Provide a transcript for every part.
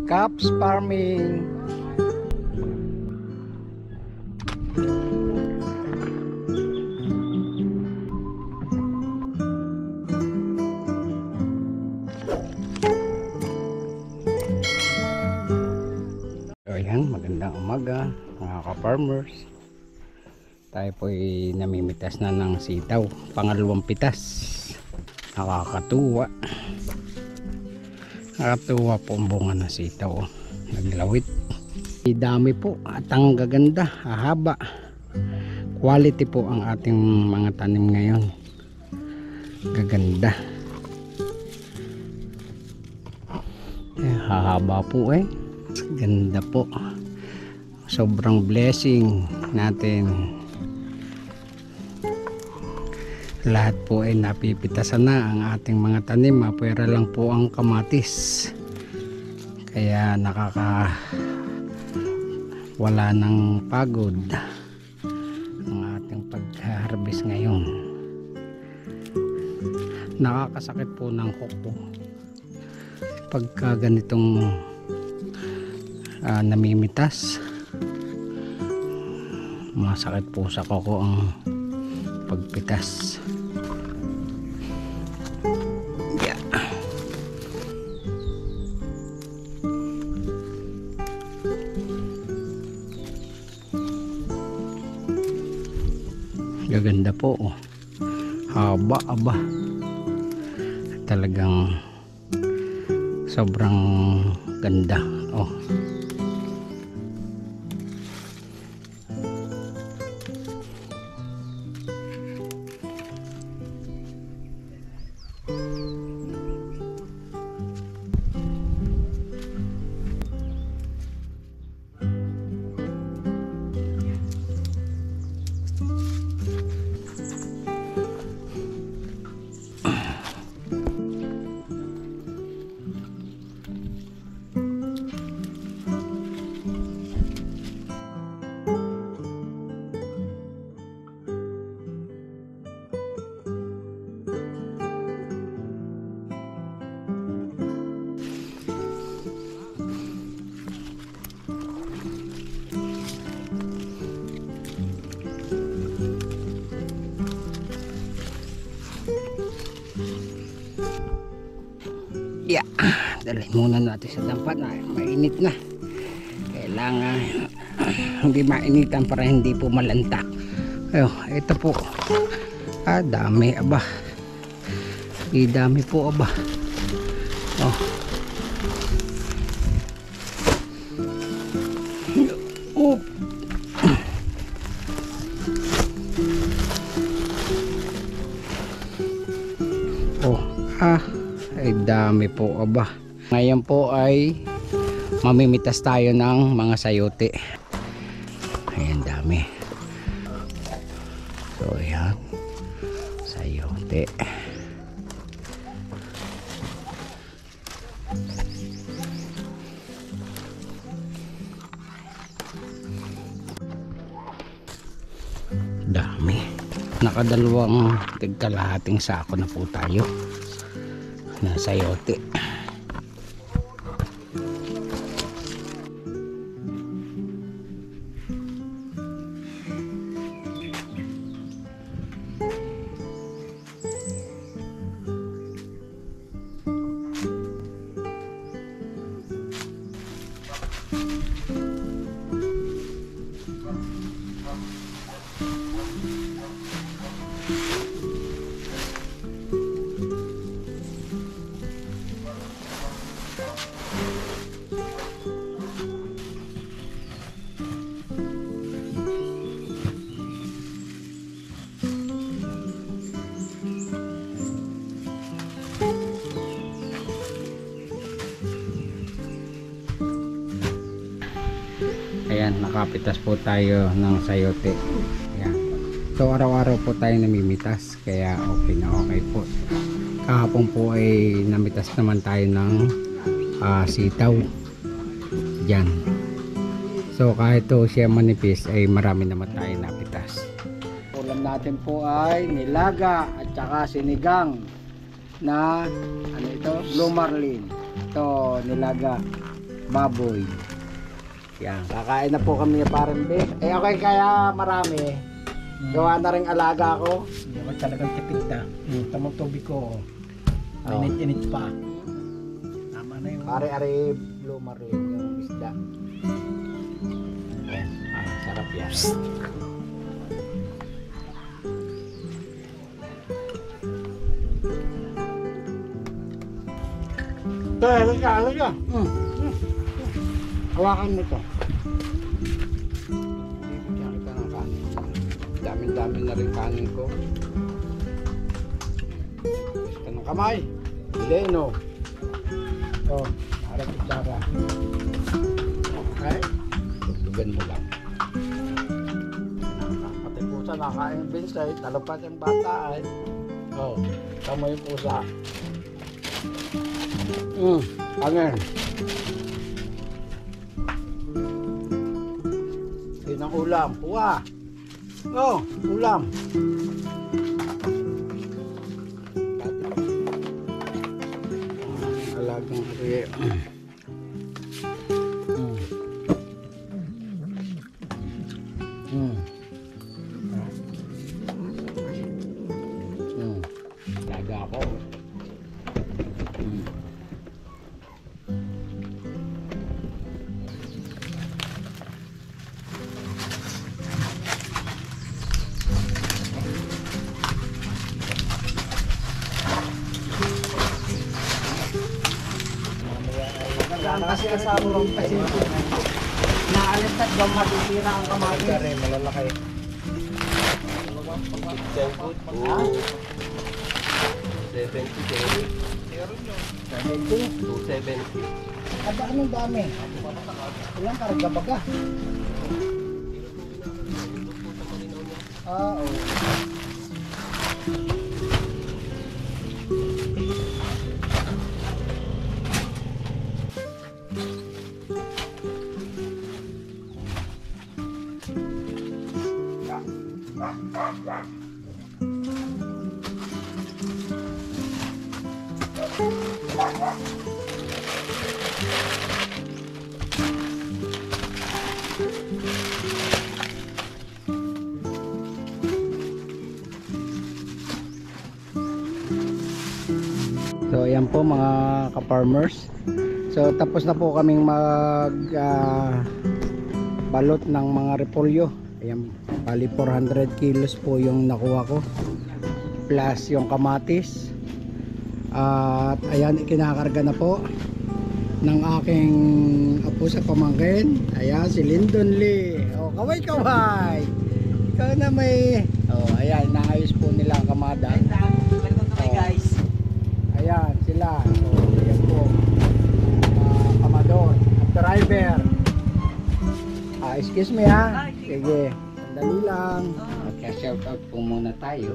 Caps farming. So ayan, magandang umaga mga ka-farmers. Tayo po ay namimitas na ng sitaw, pangalawang pitas. Nakakatuwa. Nakakatuwa po ang bunga ng sitaw, naglawit. Dami po at ang gaganda, hahaba. Quality po ang ating mga tanim ngayon. Gaganda. Hahaba po eh. Ganda po. Sobrang blessing natin. Lahat po ay napipitasan na ang ating mga tanim. Mapwera lang po ang kamatis. Kaya wala ng pagod ang ating pag-harvest ngayon. Nakakasakit po ng kuko pagka ganitong namimitas. Masakit po sa kuko ang pagpitas. Yeah. Gaganda po oh. Haba aba. Talagang sobrang ganda oh. Yeah, dalhin muna natin sa dampat na mainit na. Kailangan hindi mainitan para hindi po malanta. Ayo, ito po. Dami aba. Dami po aba. Oh. Oh. Oh, ay dami po aba. Ngayon po ay mamimitas tayo ng mga sayote. Ayan, dami. So ayan, sayote. Dami. Nakadalawang tigkalahating sako na po tayo na sayote. Ayan, nakapitas po tayo ng sayote. Ayan. So araw-araw po tayo namimitas, kaya okay na okay po. Kahapon po ay namitas naman tayo ng sitaw dyan. So kahit to siya manipis ay marami naman tayo napitas. Ulam natin po ay nilaga at saka sinigang na ano ito? Blue marlin. Ito nilaga. baboy. Yan, kakain na po kami ni Parang Vic. Eh okay, kaya marami. Gawa na rin alaga ko. Hindi ako talagang tipid na. Tamang tubig ko. Oh. Init-init pa. Tama na yung... Ari-ari blue marlin yung isda. Sarap yan. Halika. Hawakan mo to. Bibigyan kita ng kanin. Dami-dami na rin kanin ko. Gusto ng kamay. Hindi, no. Oh, harap kutsara. Okay? Tugtugan mo lang. Pati pusa nakain binsay. Talapad yung bata ay. Oh, tama yung pusa. Kanin. Yun ang ulam. Kuha. Oh, ulam. Alagang kaya. Laga ako. Kasi kasama ng pasyente naalit at daw matitira ang kamatis. Kare, malalaki. Ha? 70. 270. Aba, anong dami? Ilang karga baga? Oo. So ayan po mga ka-farmers. So tapos na po kaming mag balot ng mga repolyo. Ayan, bali 400 kilos po yung nakuha ko. Plus yung kamatis. At ayan, kinakarga na po ng aking apo sa pamangkin. Ayan, si Lyndon Lee. Oh, kaway. Ikaw na may... Oh, ayan, naayos po nila ang kamada. Welcome to my guys. Ayan sila. Oh, ayan po. Kamador. Driver. Excuse me ha. Sige. Sandali lang. Okay, shout out po muna tayo.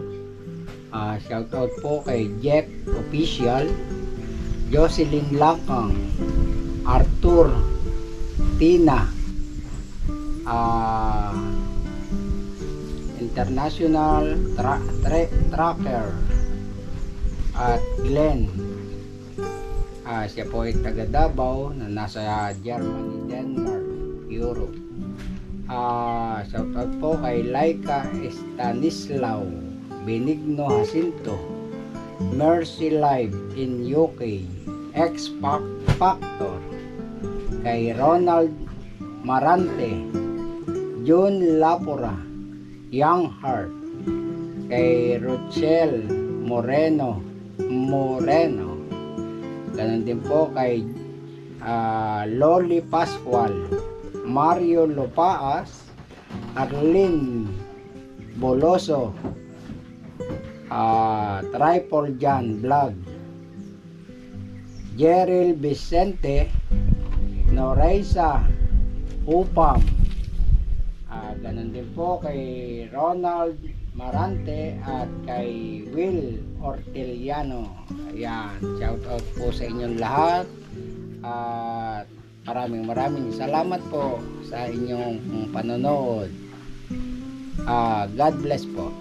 Shout out po kay Jeff Official, Jocelyn Lakang, Arthur, Tina, International Tracker, at Glenn. Siya po ay taga Davao na nasa Germany, Denmark, Europe. Shout out po kay Laika Stanislaw, Benigno Jacinto, Mercy Live in UK, X Factor, kay Ronald Marante, June Lapora, Young Heart, kay Rochelle Moreno, ganun din po kay Loli Pascual, Mario Lopaas, Arlene Boloso, Tripol Jan Vlog, Jeril Vicente, Noreisa Upam, ganun din po kay Ronald Marante at kay Will Orteliano. Ayan, shout out po sa inyong lahat at maraming salamat po sa inyong panonood. God bless po.